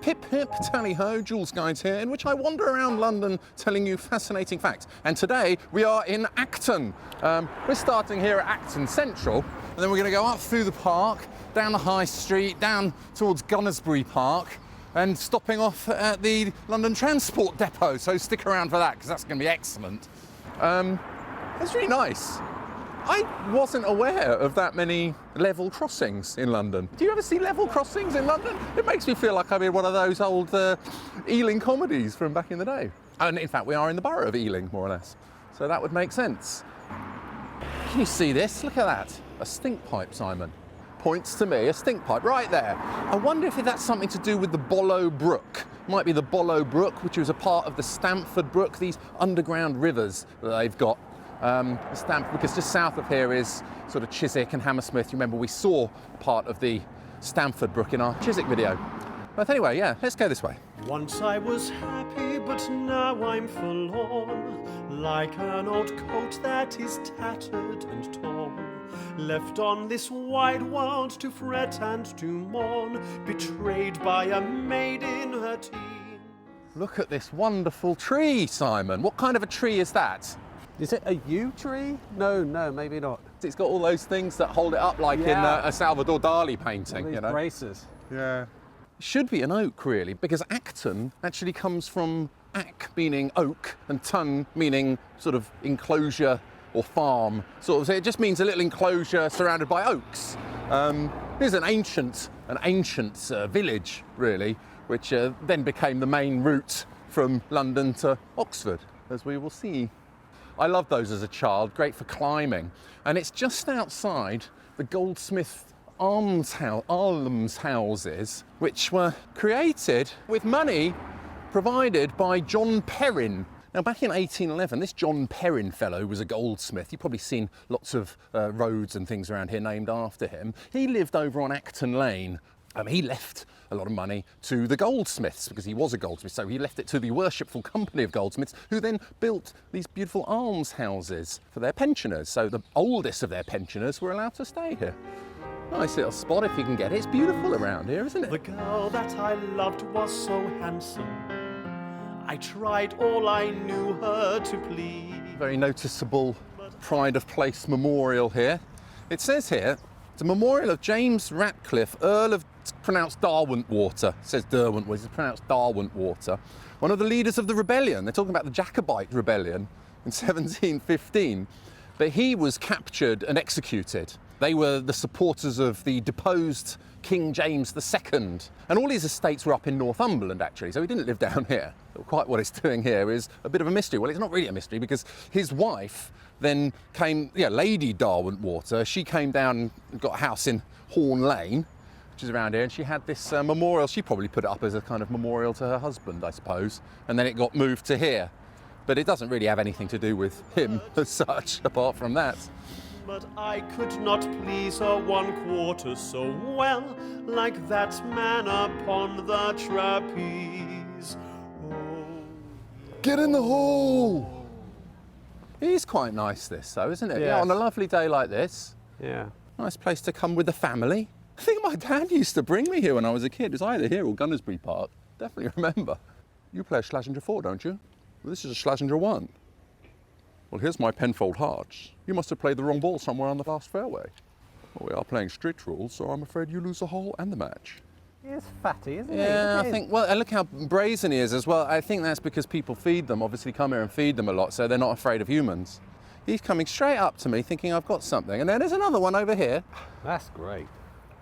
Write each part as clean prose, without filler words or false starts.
Pip hip tally ho, Joolz Guides here, in which I wander around London telling you fascinating facts. And today we are in Acton. We're starting here at Acton Central, and then we're going to go up through the park, down the High Street, down towards Gunnersbury Park, and stopping off at the London Transport Depot. So stick around for that, because that's going to be excellent. It's really nice. I wasn't aware of that many level crossings in London. Do you ever see level crossings in London? It makes me feel like I'm in one of those old Ealing comedies from back in the day. And in fact, we are in the borough of Ealing, more or less. So that would make sense. Can you see this? Look at that. A stink pipe, Simon. Points to me, a stink pipe right there. I wonder if that's something to do with the Bollo Brook. Might be the Bollo Brook, which was a part of the Stamford Brook, these underground rivers that they've got. Stamford, because just south of here is sort of Chiswick and Hammersmith. You remember we saw part of the Stamford Brook in our Chiswick video. But anyway, yeah, let's go this way. Once I was happy, but now I'm forlorn, like an old coat that is tattered and torn, left on this wide world to fret and to mourn, betrayed by a maid in her teen. Look at this wonderful tree, Simon. What kind of a tree is that? Is it a yew tree? No, maybe not. It's got all those things that hold it up, like in a Salvador Dali painting, These you know. braces. Yeah. It should be an oak, really, because Acton actually comes from ac meaning oak and ton meaning sort of enclosure or farm. Sort of, so it just means a little enclosure surrounded by oaks. Here's an ancient village, really, which then became the main route from London to Oxford, as we will see. I loved those as a child, great for climbing. And it's just outside the Goldsmiths Almshouses, which were created with money provided by John Perryn. Now, back in 1811, this John Perryn fellow was a goldsmith. You've probably seen lots of roads and things around here named after him. He lived over on Acton Lane. He left a lot of money to the goldsmiths because he was a goldsmith, so he left it to the Worshipful Company of Goldsmiths, who then built these beautiful almshouses for their pensioners. So the oldest of their pensioners were allowed to stay here. Nice little spot if you can get it. It's beautiful around here, isn't it? The girl that I loved was so handsome, I tried all I knew her to please. Very noticeable pride of place memorial here. It says here, it's a memorial of James Ratcliffe, Earl of, it's pronounced Derwentwater. It says Derwentwater, it's pronounced Derwentwater. One of the leaders of the rebellion. They're talking about the Jacobite rebellion in 1715. But he was captured and executed. They were the supporters of the deposed King James II. And all his estates were up in Northumberland, actually, so he didn't live down here. Quite what it's doing here is a bit of a mystery. Well, it's not really a mystery because his wife then came, Lady Derwentwater, she came down and got a house in Horn Lane, which is around here, and she had this memorial. She probably put it up as a kind of memorial to her husband, I suppose, and then it got moved to here. But it doesn't really have anything to do with him as such, apart from that. But I could not please her 1/4 so well, like that man upon the trapeze. Oh. Get in the hall! It is quite nice, this, though, isn't it? Yes. Yeah, on a lovely day like this. Yeah. Nice place to come with the family. I think my dad used to bring me here when I was a kid. It was either here or Gunnersbury Park. Definitely remember. You play a Schlesinger 4, don't you? Well, this is a Schlesinger 1. Well, here's my Penfold Hearts. You must have played the wrong ball somewhere on the last fairway. Well, we are playing strict rules, so I'm afraid you lose the hole and the match. He is fatty, isn't he? Yeah, I think, well, and look how brazen he is as well. I think that's because people feed them, obviously come here and feed them a lot, so they're not afraid of humans. He's coming straight up to me thinking I've got something. And then there's another one over here. That's great.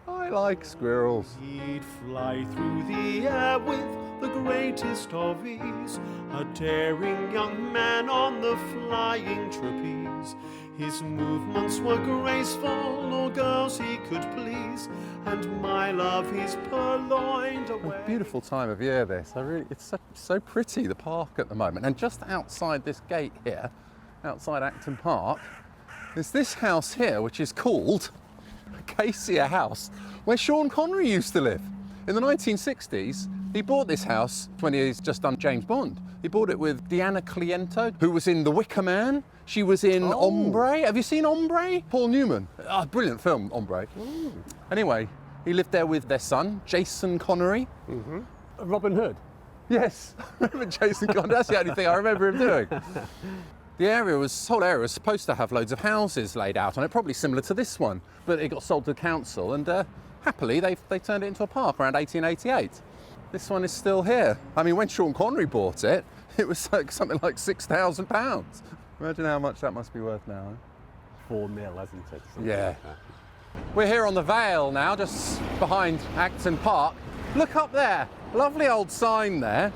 I like squirrels. He'd fly through the air with the greatest of ease, a daring young man on the flying trapeze. His movements were graceful, all girls he could please, and my love he's purloined away. A beautiful time of year, this. It's so pretty, the park at the moment. And just outside this gate here, outside Acton Park, is this house here, which is called Acacia House, where Sean Connery used to live. In the 1960s, he bought this house when he's just done James Bond. He bought it with Diana Cliento, who was in The Wicker Man. She was in Ombre. Have you seen Ombre? Paul Newman. Oh, brilliant film, Ombre. Anyway, he lived there with their son, Jason Connery. Robin Hood. Yes, I remember Jason Conn. That's the only thing I remember him doing. The whole area was supposed to have loads of houses laid out on it, probably similar to this one, but it got sold to the council, and happily they turned it into a park around 1888. This one is still here. I mean, when Sean Connery bought it, it was like something like £6,000. Imagine how much that must be worth now. 4 mil, hasn't it? Something Yeah. like that. We're here on the Vale now, just behind Acton Park. Look up there, lovely old sign there.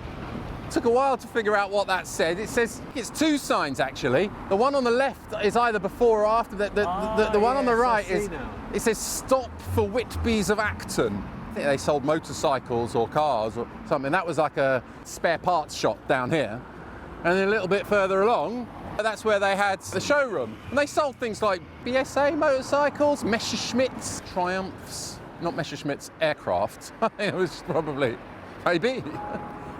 Took a while to figure out what that said. It says, it's two signs actually. The one on the left is either before or after. The one on the right it says stop for Whitby's of Acton. I think they sold motorcycles or cars or something. That was like a spare parts shop down here. And then a little bit further along, that's where they had the showroom. And they sold things like BSA motorcycles, Messerschmitts, Triumphs, not Messerschmitts aircraft. I think it was probably, maybe.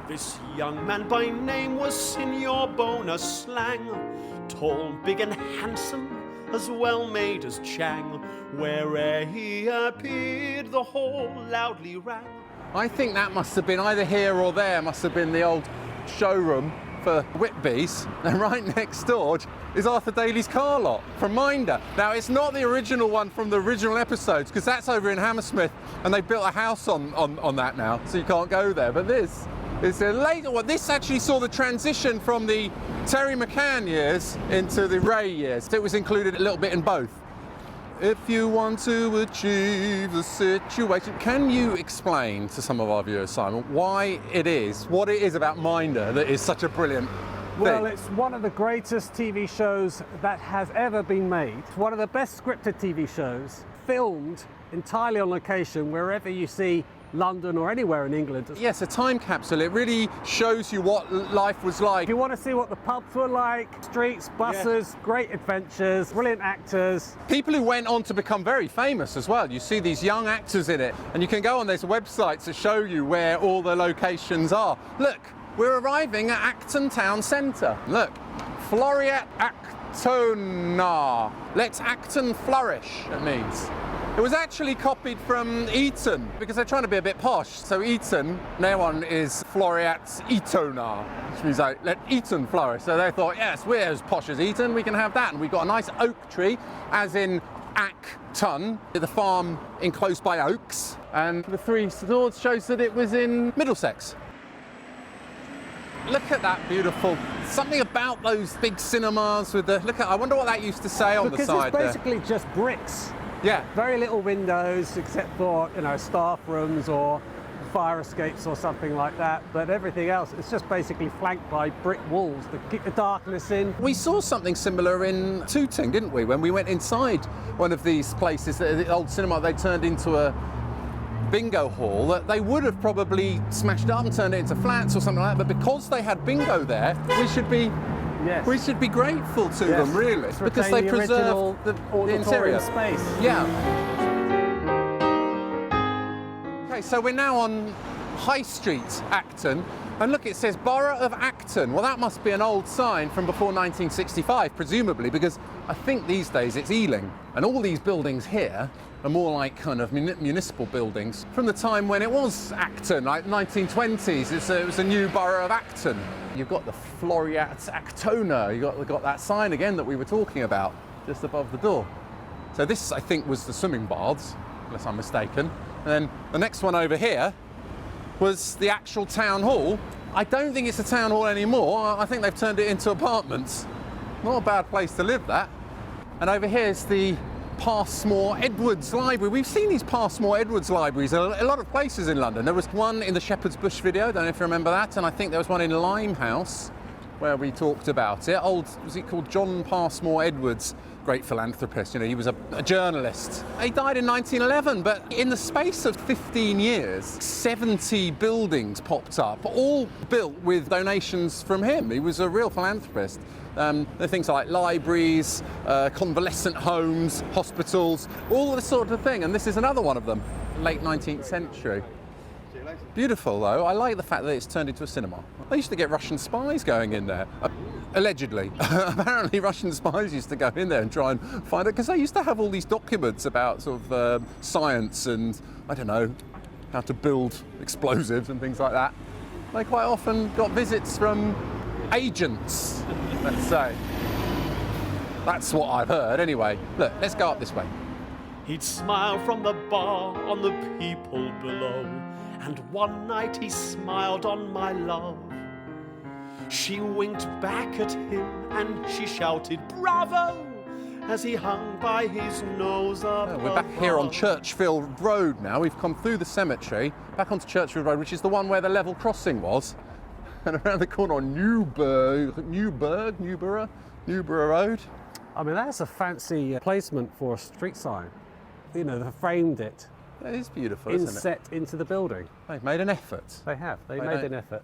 This young man by name was Signor Bona Slang, tall, big and handsome, as well made as Chang. Where'er he appeared, the hall loudly rang. I think that must have been either here or there, must have been the old showroom for Whitby's. And right next door is Arthur Daly's car lot from Minder. Now, it's not the original one from the original episodes, because that's over in Hammersmith, and they built a house on that now, so you can't go there. But this is a later one. This actually saw the transition from the Terry McCann years into the Ray years. It was included a little bit in both. If you want to achieve the situation, can you explain to some of our viewers, Simon, what it is about Minder that is such a brilliant Well, thing? it's one of the greatest TV shows that has ever been made. One of the best scripted TV shows, filmed entirely on location wherever you see London or anywhere in England. Yes, a time capsule. It really shows you what life was like. If you want to see what the pubs were like, streets, buses, great adventures, brilliant actors. People who went on to become very famous as well. You see these young actors in it, and you can go on these websites that show you where all the locations are. Look, we're arriving at Acton Town Center. Look, Floreat Actona. Let Acton flourish, it means. It was actually copied from Eton, because they're trying to be a bit posh. So Eton, their one is Floreat Etona, which means like, let Eton flourish. So they thought, yes, we're as posh as Eton, we can have that. And we've got a nice oak tree, as in Acton, the farm enclosed by oaks. And the three swords shows that it was in Middlesex. Look at that beautiful, something about those big cinemas with the, I wonder what that used to say on the side there. Because it's basically just bricks. Yeah. Very little windows except for, staff rooms or fire escapes or something like that. But everything else, it's just basically flanked by brick walls that keep the darkness in. We saw something similar in Tooting, didn't we? When we went inside one of these places, the old cinema, they turned into a bingo hall that they would have probably smashed up and turned it into flats or something like that. But because they had bingo there, we should be grateful to them, really, because they preserved the interior space. Yeah. Okay, so we're now on High Street, Acton, and look, it says Borough of Acton. Well, that must be an old sign from before 1965, presumably, because I think these days it's Ealing, and all these buildings here are more like kind of municipal buildings from the time when it was Acton, like 1920s. It was a new borough of Acton. You've got the Floreat Actona. You've got that sign again that we were talking about just above the door. So this, I think, was the swimming baths, unless I'm mistaken. And then the next one over here was the actual town hall. I don't think it's a town hall anymore. I think they've turned it into apartments. Not a bad place to live, that. And over here is the Passmore Edwards Library. We've seen these Passmore Edwards libraries a lot of places in London. There was one in the Shepherd's Bush video, don't know if you remember that, and I think there was one in Limehouse where we talked about it. Was it called John Passmore Edwards? Great philanthropist, he was a journalist. He died in 1911, but in the space of 15 years, 70 buildings popped up, all built with donations from him. He was a real philanthropist. There are things like libraries, convalescent homes, hospitals, all this sort of thing, and this is another one of them, late 19th century. Beautiful though, I like the fact that it's turned into a cinema. They used to get Russian spies going in there, allegedly. Apparently Russian spies used to go in there and try and find it, because they used to have all these documents about sort of science and, I don't know, how to build explosives and things like that. They quite often got visits from agents, let's say. That's what I've heard anyway. Look, let's go up this way. He'd smile from the bar on the people below, and one night he smiled on my love. She winked back at him and she shouted bravo as he hung by his nose up. We're back here on Churchfield Road now. We've come through the cemetery, back onto Churchfield Road, which is the one where the level crossing was. And around the corner on Newborough Road. I mean, that's a fancy placement for a street sign. You know, they framed it. It is beautiful, isn't it? Inset into the building. They've made an effort. They have. They made an effort.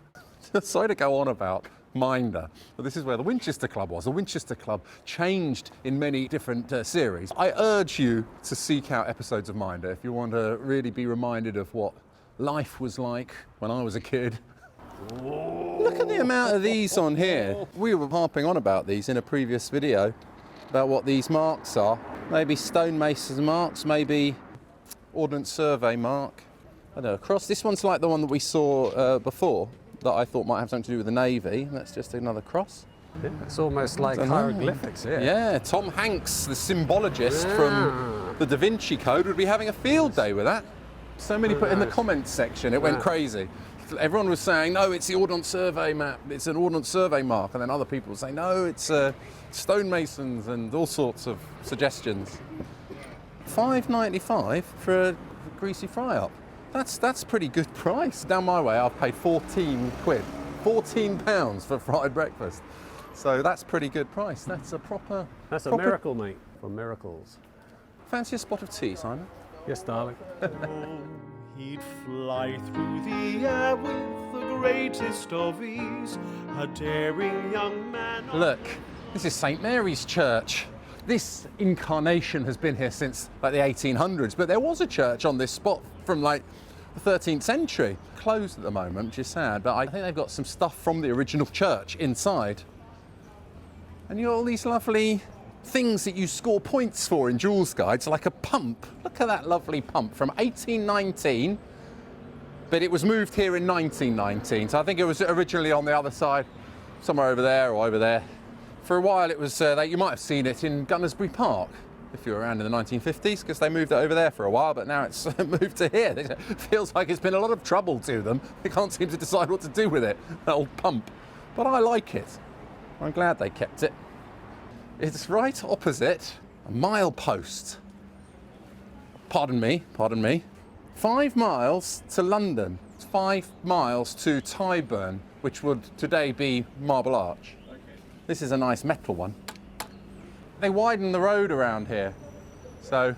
Sorry to go on about Minder, but this is where the Winchester Club was. The Winchester Club changed in many different series. I urge you to seek out episodes of Minder if you want to really be reminded of what life was like when I was a kid. Look at the amount of these on here. We were harping on about these in a previous video, about what these marks are. Maybe stonemasons marks, maybe Ordnance Survey mark. I don't know, cross. This one's like the one that we saw before, that I thought might have something to do with the Navy. That's just another cross. Yeah, it's almost like hieroglyphics here. Yeah, Tom Hanks, the symbologist from the Da Vinci Code, would be having a field day with that. So many put in the comments section, it went crazy. Everyone was saying, no, it's the Ordnance Survey map, it's an Ordnance Survey mark, and then other people would say, no, it's stonemasons, and all sorts of suggestions. $5.95 for a greasy fry-up. That's pretty good price. Down my way, I've paid 14 quid, £14 for fried breakfast. So that's pretty good price. That's a proper... That's a miracle, mate, for miracles. Fancy a spot of tea, Simon? Yes, darling. He'd fly through the air with the greatest of ease, a daring young man. Look, this is St Mary's Church. This incarnation has been here since like the 1800s, but there was a church on this spot from like the 13th century. Closed at the moment, which is sad, but I think they've got some stuff from the original church inside. And you got all these lovely things that you score points for in Joolz guides, like a pump. Look at that lovely pump from 1819, but it was moved here in 1919. So I think it was originally on the other side, somewhere over there or over there. For a while it was, you might have seen it in Gunnersbury Park, if you were around in the 1950s, because they moved it over there for a while, but now it's moved to here. It feels like it's been a lot of trouble to them. They can't seem to decide what to do with it, that old pump. But I like it. I'm glad they kept it. It's right opposite a milepost. Pardon me. 5 miles to London. It's 5 miles to Tyburn, which would today be Marble Arch. This is a nice metal one. They widened the road around here, so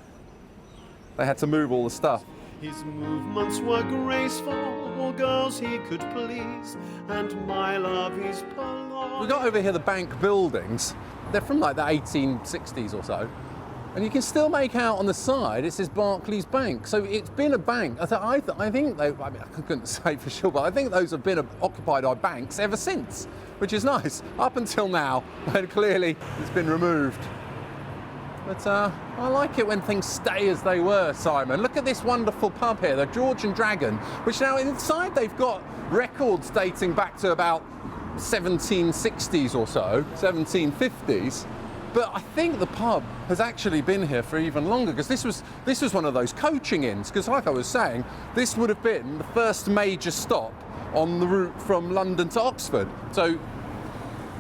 they had to move all the stuff. His movements were graceful, all girls he could please, and my love is polite. We got over here the bank buildings. They're from like the 1860s or so. And you can still make out on the side, it says Barclays Bank. So it's been a bank. I think they, I couldn't say for sure, but I think those have been occupied by banks ever since, which is nice. Up until now, when clearly it's been removed. But I like it when things stay as they were, Simon. Look at this wonderful pub here, the George and Dragon, which now inside they've got records dating back to about 1760s or so, 1750s. But I think the pub has actually been here for even longer, because this was one of those coaching inns, because like I was saying, this would have been the first major stop on the route from London to Oxford. So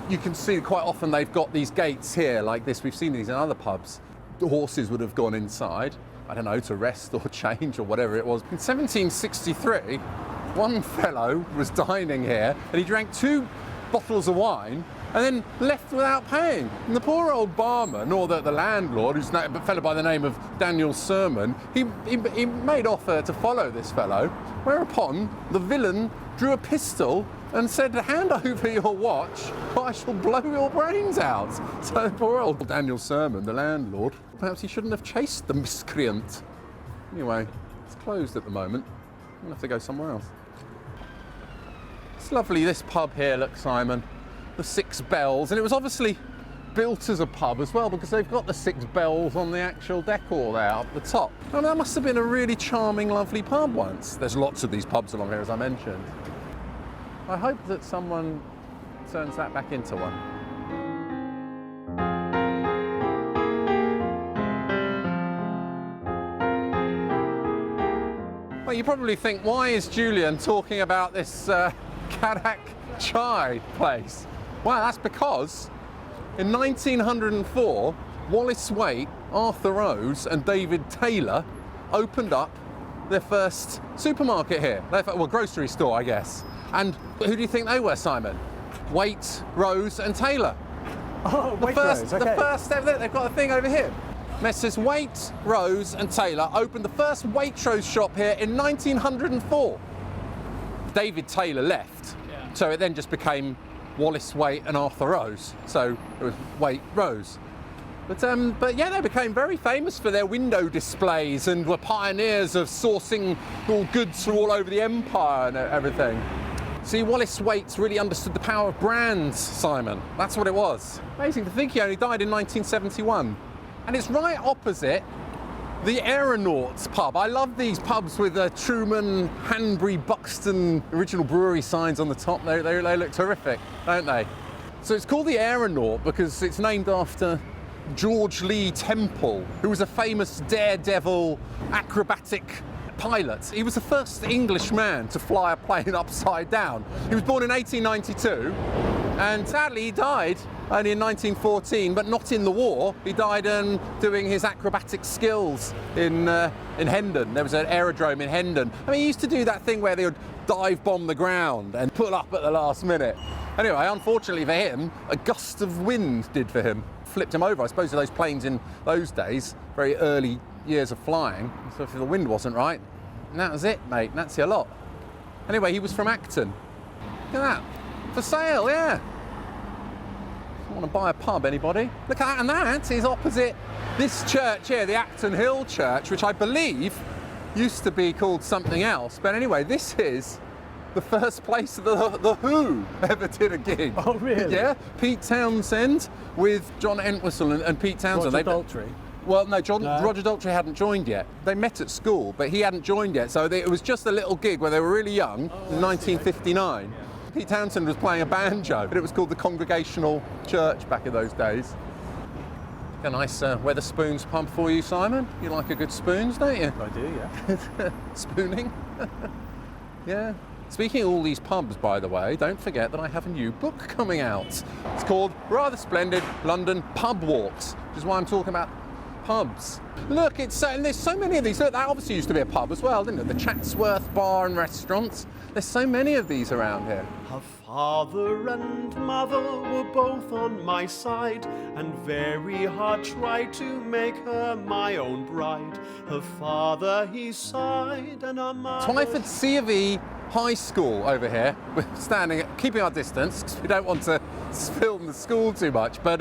you can see quite often they've got these gates here like this. We've seen these in other pubs. The horses would have gone inside, I don't know, to rest or change or whatever it was. In 1763, one fellow was dining here and he drank 2 bottles of wine and then left without paying. And the poor old barman, or the landlord, who's a fellow by the name of Daniel Sermon, he made offer to follow this fellow, whereupon the villain drew a pistol and said, hand over your watch, or I shall blow your brains out. So poor old Daniel Sermon, the landlord, perhaps he shouldn't have chased the miscreant. Anyway, it's closed at the moment. We'll have to go somewhere else. It's lovely, this pub here, look, Simon. The 6 Bells, and it was obviously built as a pub as well, because they've got the 6 bells on the actual decor there up the top. I mean, that must have been a really charming, lovely pub once. There's lots of these pubs along here, as I mentioned. I hope that someone turns that back into one. Well, you probably think, why is Julian talking about this Kadak chai place? Well, that's because in 1904, Wallace Waite, Arthur Rose and David Taylor opened up their first supermarket here. Well, grocery store, I guess. And who do you think they were, Simon? Waite, Rose and Taylor. Oh, Waitrose, okay. The first step there, they've got a thing over here. Messrs Waite, Rose and Taylor opened the first Waitrose shop here in 1904. David Taylor left, so it then just became Wallace Waite and Arthur Rose. So it was Waite, Rose. But yeah, they became very famous for their window displays and were pioneers of sourcing all goods from all over the empire and everything. See, Wallace Waite really understood the power of brands, Simon. That's what it was. Amazing to think he only died in 1971. And it's right opposite the Aeronaut pub. I love these pubs with Truman, Hanbury, Buxton original brewery signs on the top. They look terrific, don't they? So it's called the Aeronaut because it's named after George Lee Temple, who was a famous daredevil acrobatic pilot. He was the first English man to fly a plane upside down. He was born in 1892, and sadly he died only in 1914, but not in the war. He died doing his acrobatic skills in Hendon. There was an aerodrome in Hendon. I mean, he used to do that thing where they would dive bomb the ground and pull up at the last minute. Anyway, unfortunately for him, a gust of wind did for him. Flipped him over. I suppose those planes in those days, very early years of flying, so if the wind wasn't right, and that was it, mate. That's your lot. Anyway, he was from Acton. Look at that. For sale, yeah. I want to buy a pub, anybody? Look at that, and that is opposite this church here, the Acton Hill Church, which I believe used to be called something else. But anyway, this is the first place that the Who ever did a gig. Oh, really? Yeah, Pete Townsend with John Entwistle and Pete Townsend. Roger Daltrey. Well, no, Roger Daltrey hadn't joined yet. They met at school, but he hadn't joined yet. So it was just a little gig where they were really young in 1959. Yeah. Pete Townsend was playing a banjo, but it was called the Congregational Church back in those days. A nice Wetherspoons pub for you, Simon. You like a good spoons, don't you? I do, yeah. Spooning. Yeah. Speaking of all these pubs, by the way, don't forget that I have a new book coming out. It's called Rather Splendid London Pub Walks, which is why I'm talking about pubs. Look, and there's so many of these. Look, that obviously used to be a pub as well, didn't it? The Chatsworth Bar and Restaurants. There's so many of these around here. Her father and mother were both on my side, and very hard tried to make her my own bride. Her father, he sighed, and her mother... Twyford C of E High School over here. We're keeping our distance, because we don't want to film the school too much, but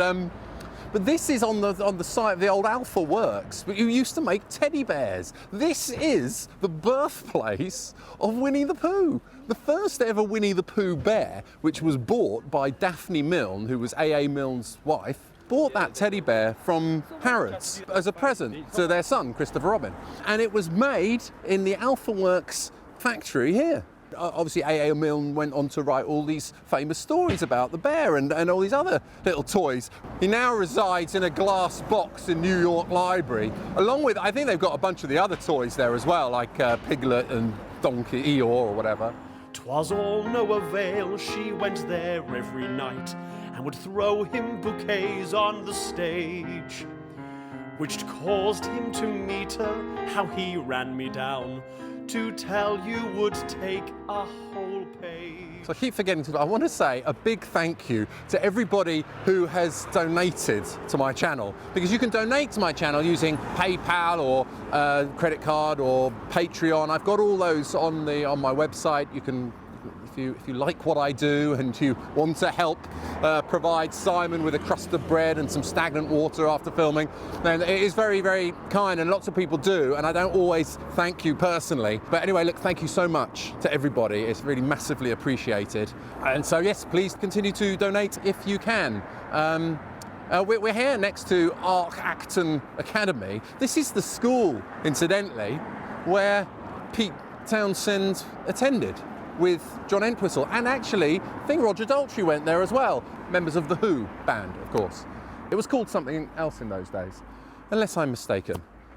this is on the site of the old Alpha Works, who used to make teddy bears. This is the birthplace of Winnie the Pooh. The first ever Winnie the Pooh bear, which was bought by Daphne Milne, who was A.A. Milne's wife, bought that teddy bear from Harrods as a present to their son, Christopher Robin. And it was made in the Alpha Works factory here. Obviously, A.A. Milne went on to write all these famous stories about the bear and all these other little toys. He now resides in a glass box in New York Library, along with, I think they've got a bunch of the other toys there as well, like Piglet and Donkey, Eeyore or whatever. 'Twas all no avail, she went there every night, and would throw him bouquets on the stage, which caused him to meet her, how he ran me down. To tell you would take a whole page. So I keep forgetting to, I want to say a big thank you to everybody who has donated to my channel, because you can donate to my channel using PayPal or credit card or Patreon. I've got all those on my website. You can, if you like what I do and you want to help provide Simon with a crust of bread and some stagnant water after filming, then it is very, very kind, and lots of people do, and I don't always thank you personally. But anyway, look, thank you so much to everybody. It's really massively appreciated. And so yes, please continue to donate if you can. We're here next to Acton Academy. This is the school, incidentally, where Pete Townsend attended with John Entwistle. And actually, I think Roger Daltrey went there as well. Members of the Who band, of course. It was called something else in those days, unless I'm mistaken.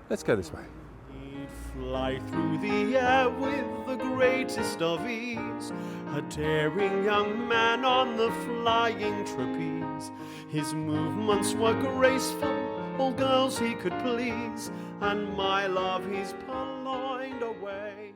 Let's go this way. He'd fly through the air with the greatest of ease, a daring young man on the flying trapeze. His movements were graceful, all girls he could please, and my love he's purloined away.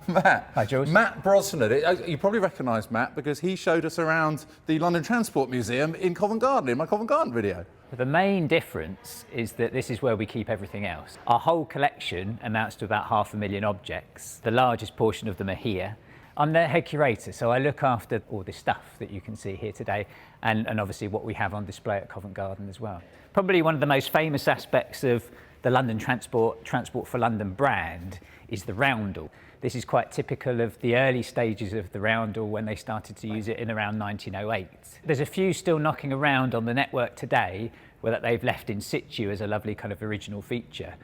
Matt. Hi, Joolz. Matt Brosnan. You probably recognise Matt because he showed us around the London Transport Museum in Covent Garden, in my Covent Garden video. The main difference is that this is where we keep everything else. Our whole collection amounts to about 500,000 objects. The largest portion of them are here. I'm the head curator, so I look after all this stuff that you can see here today, and obviously what we have on display at Covent Garden as well. Probably one of the most famous aspects of the London Transport for London brand is the roundel. This is quite typical of the early stages of the roundel when they started to use it in around 1908. There's a few still knocking around on the network today where they've left in situ as a lovely kind of original feature.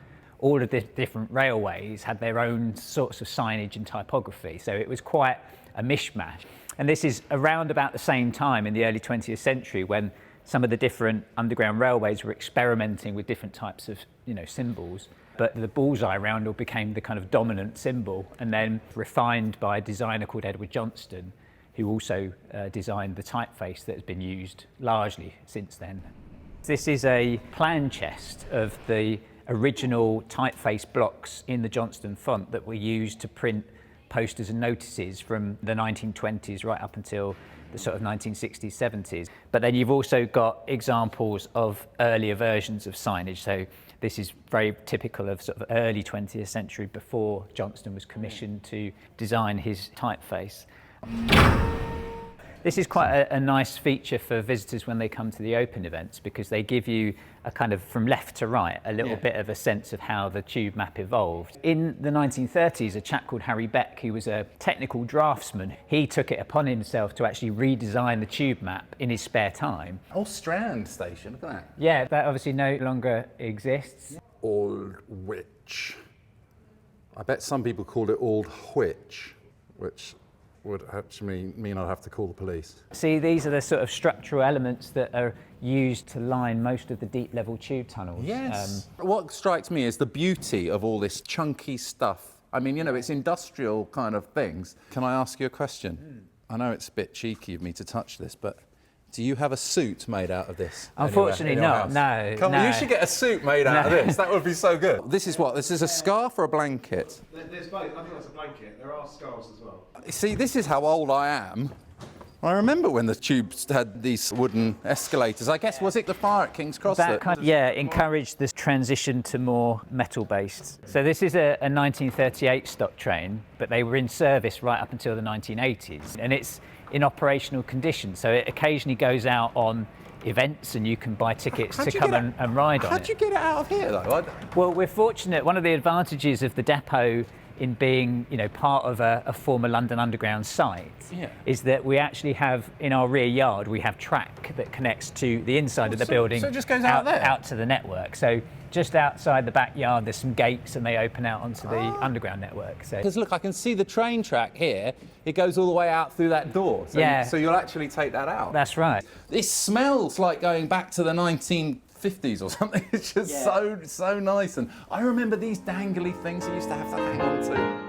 All of the different railways had their own sorts of signage and typography, so it was quite a mishmash. And this is around about the same time in the early 20th century when some of the different underground railways were experimenting with different types of, symbols. But the bullseye roundel became the kind of dominant symbol, and then refined by a designer called Edward Johnston, who also designed the typeface that has been used largely since then. This is a plan chest of the original typeface blocks in the Johnston font that were used to print posters and notices from the 1920s right up until the sort of 1960s, 70s. But then you've also got examples of earlier versions of signage. So this is very typical of sort of early 20th century before Johnston was commissioned to design his typeface. This is quite a nice feature for visitors when they come to the open events because they give you a kind of from left to right, a little bit of a sense of how the tube map evolved. In the 1930s, a chap called Harry Beck, who was a technical draftsman, he took it upon himself to actually redesign the tube map in his spare time. Oh, Strand Station, look at that. Yeah, that obviously no longer exists. Aldwych. I bet some people called it Aldwych, which would actually mean I'd have to call the police. See, these are the sort of structural elements that are used to line most of the deep level tube tunnels. Yes. What strikes me is the beauty of all this chunky stuff. I mean, it's industrial kind of things. Can I ask you a question? I know it's a bit cheeky of me to touch this, but do you have a suit made out of this? Unfortunately not, no. Come on, you should get a suit made out of this. That would be so good. This is what? This is a scarf or a blanket? There's both. I think that's a blanket. There are scarves as well. See, this is how old I am. I remember when the tubes had these wooden escalators. I guess, was it the fire at King's Cross? That kind of, encouraged this transition to more metal-based. So this is a 1938 stock train, but they were in service right up until the 1980s. And it's in operational condition, so it occasionally goes out on events and you can buy tickets to come and ride on it. How'd you get it out of here, though? Well, we're fortunate. One of the advantages of the depot in being, part of a former London Underground site is that we actually have, in our rear yard, we have track that connects to the inside of the building. So it just goes out there? Out to the network. So just outside the backyard, there's some gates and they open out onto the underground network. Because look, I can see the train track here. It goes all the way out through that door. So, so you'll actually take that out. That's right. This smells like going back to the 1950s or something. It's just so nice. And I remember these dangly things I used to have to hang on to.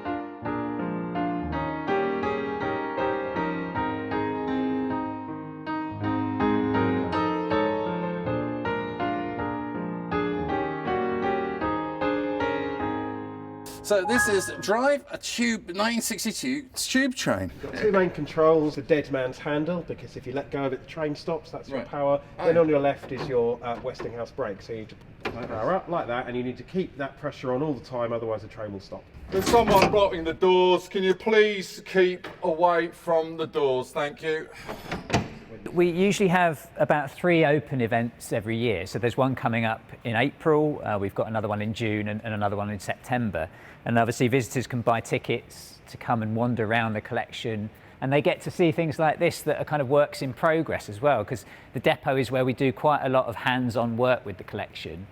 So this is drive a tube 1962 tube train. You've got two main controls, the dead man's handle, because if you let go of it, the train stops, that's your power. Then on your left is your Westinghouse brake, so you need to power up like that, and you need to keep that pressure on all the time, otherwise the train will stop. There's someone blocking the doors. Can you please keep away from the doors? Thank you. We usually have about 3 open events every year. So there's one coming up in April, we've got another one in June and another one in September. And obviously visitors can buy tickets to come and wander around the collection And they get to see things like this that are kind of works in progress as well, because the depot is where we do quite a lot of hands-on work with the collection,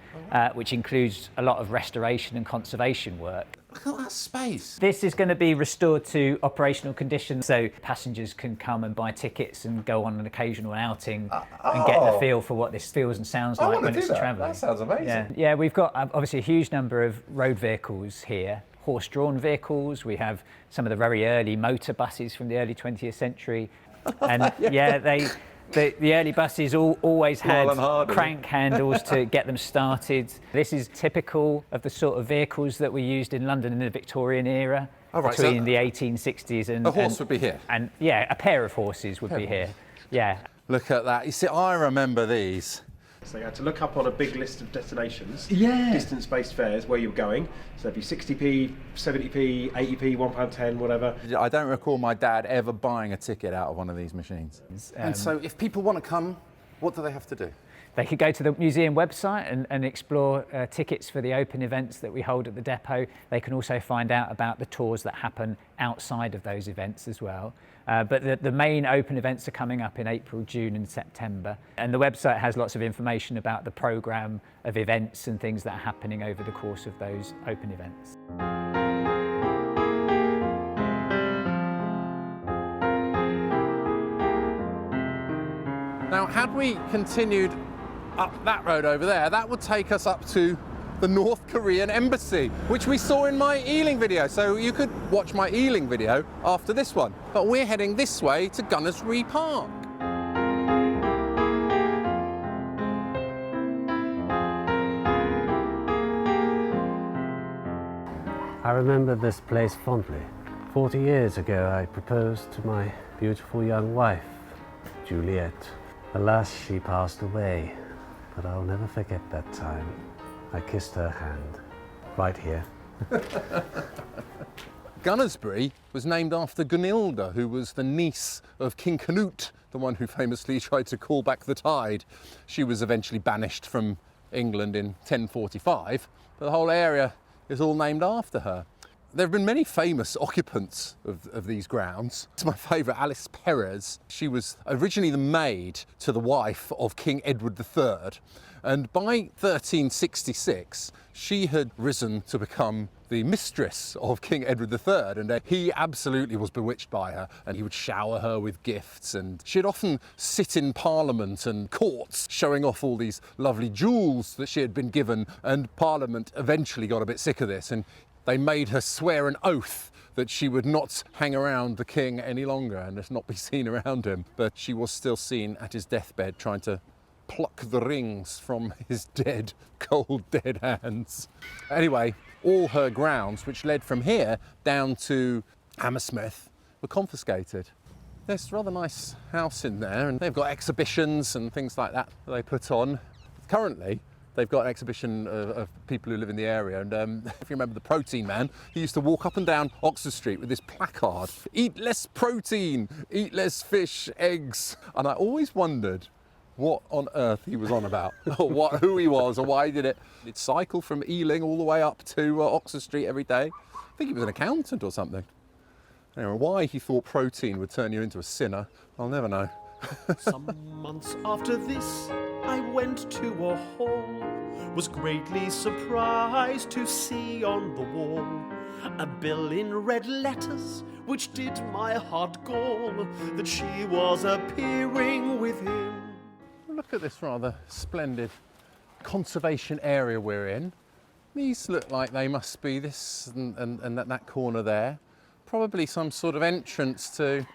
which includes a lot of restoration and conservation work. Look at that space. This is going to be restored to operational condition, so passengers can come and buy tickets and go on an occasional outing and get the feel for what this feels and sounds like when it's travelling. That sounds amazing. Yeah, we've got obviously a huge number of road vehicles here, horse-drawn vehicles. We have some of the very early motor buses from the early 20th century, and the early buses always had crank handles to get them started. This is typical of the sort of vehicles that we used in London in the Victorian era, between the 1860s and... A horse would be here? And yeah, a pair of horses would be here, yeah. Look at that. You see, I remember these. So you had to look up on a big list of destinations, Yeah. distance-based fares, where you were going. So that'd be 60p, 70p, 80p, £1.10, whatever. I don't recall my dad ever buying a ticket out of one of these machines. And so if people want to come, what do they have to do? They could go to the museum website and explore tickets for the open events that we hold at the depot. They can also find out about the tours that happen outside of those events as well. But the main open events are coming up in April, June and September. And the website has lots of information about the programme of events and things that are happening over the course of those open events. Now, had we continued up that road over there, that would take us up to the North Korean embassy, which we saw in my Ealing video. So you could watch my Ealing video after this one. But we're heading this way to Gunnersbury Park. I remember this place fondly. 40 years ago, I proposed to my beautiful young wife, Juliet. Alas, she passed away, but I'll never forget that time. I kissed her hand, right here. Gunnersbury was named after Gunilda, who was the niece of King Canute, the one who famously tried to call back the tide. She was eventually banished from England in 1045, but the whole area is all named after her. There have been many famous occupants of these grounds. It's my favourite, Alice Perez. She was originally the maid to the wife of King Edward III, and by 1366 she had risen to become the mistress of King Edward III, and he absolutely was bewitched by her, and he would shower her with gifts, and she'd often sit in Parliament and courts showing off all these lovely jewels that she had been given, and Parliament eventually got a bit sick of this, and they made her swear an oath that she would not hang around the king any longer and just not be seen around him. But she was still seen at his deathbed trying to pluck the rings from his dead, cold, dead hands. Anyway, all her grounds, which led from here down to Hammersmith, were confiscated. There's a rather nice house in there, and they've got exhibitions and things like that they put on. Currently, they've got an exhibition of people who live in the area, and if you remember the protein man, he used to walk up and down Oxford Street with this placard: eat less protein, eat less fish, eggs. And I always wondered what on earth he was on about, or who he was, or why he did it. He'd cycle from Ealing all the way up to Oxford Street every day. I think he was an accountant or something. Anyway, why he thought protein would turn you into a sinner, I'll never know. Some months after this, I went to a hall, was greatly surprised to see on the wall a bill in red letters, which did my heart gall, that she was appearing with him. Look at this rather splendid conservation area we're in. These look like they must be this and that corner there. Probably some sort of entrance to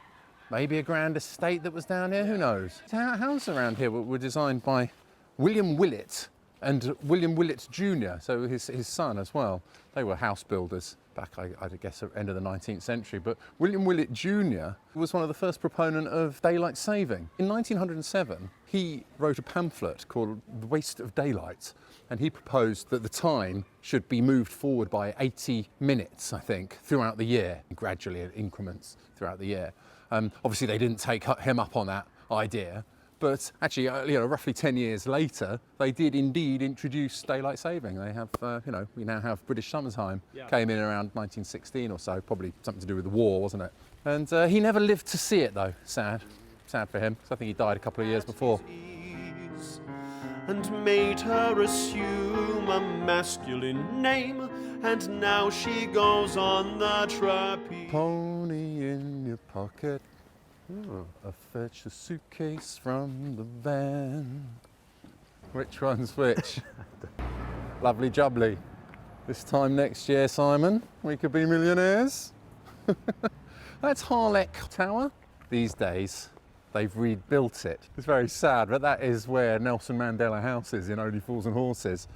maybe a grand estate that was down here, who knows? Houses around here were designed by William Willett and William Willett Jr., so his son as well. They were house builders back, I guess, at the end of the 19th century. But William Willett Jr. was one of the first proponents of daylight saving. In 1907, he wrote a pamphlet called The Waste of Daylight, and he proposed that the time should be moved forward by 80 minutes, I think, throughout the year, gradually in increments throughout the year. Obviously, they didn't take him up on that idea, but actually, roughly 10 years later, they did indeed introduce daylight saving. They have, we now have British summertime. Came in around 1916 or so, probably something to do with the war, wasn't it? And he never lived to see it though, sad. Sad for him, because I think he died a couple of years before. And made her assume a masculine name, and now she goes on the trapeze. Pony in your pocket, I fetch a suitcase from the van. Which one's which? Lovely jubbly. This time next year, Simon, we could be millionaires. That's Harlech Tower. These days, they've rebuilt it. It's very sad, but that is where Nelson Mandela House is in Only Fools and Horses.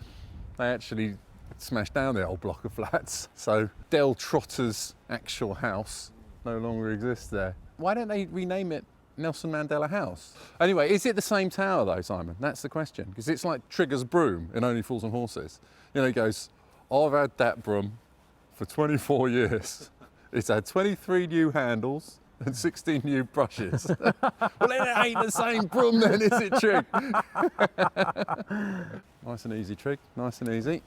They actually smashed down the old block of flats. So Del Trotter's actual house no longer exists there. Why don't they rename it Nelson Mandela House? Anyway, is it the same tower though, Simon? That's the question. Because it's like Trigger's broom in Only Fools and Horses. You know, he goes, I've had that broom for 24 years. It's had 23 new handles and 16 new brushes. Well, it ain't the same broom then, is it, Trig? Nice and easy, Trig. Nice and easy.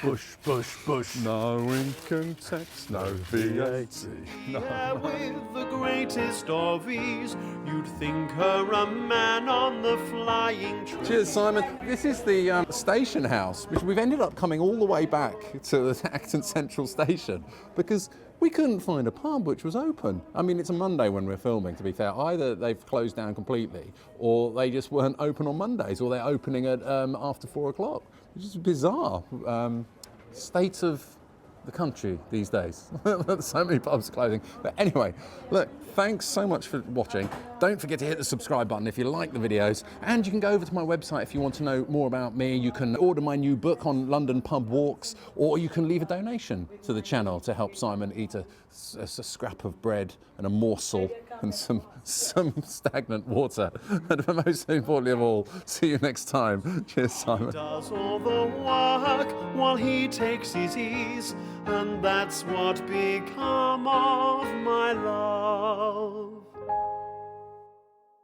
Bush, bush, bush. No income tax, no VAT. Yeah, with the greatest of ease, you'd think her a man on the flying tree. Cheers, Simon. This is the station house, which we've ended up coming all the way back to the Acton Central Station because we couldn't find a pub which was open. I mean, it's a Monday when we're filming, to be fair. Either they've closed down completely, or they just weren't open on Mondays, or they're opening at after 4 o'clock, which is bizarre. State of the country these days. So many pubs closing. But anyway, look, thanks so much for watching. Don't forget to hit the subscribe button if you like the videos, and you can go over to my website if you want to know more about me. You can order my new book on London pub walks, or you can leave a donation to the channel to help Simon eat a scrap of bread and a morsel and some stagnant water. And most importantly of all, see you next time. Cheers, Simon. Does all the work while he takes his ease, and that's what become of my love.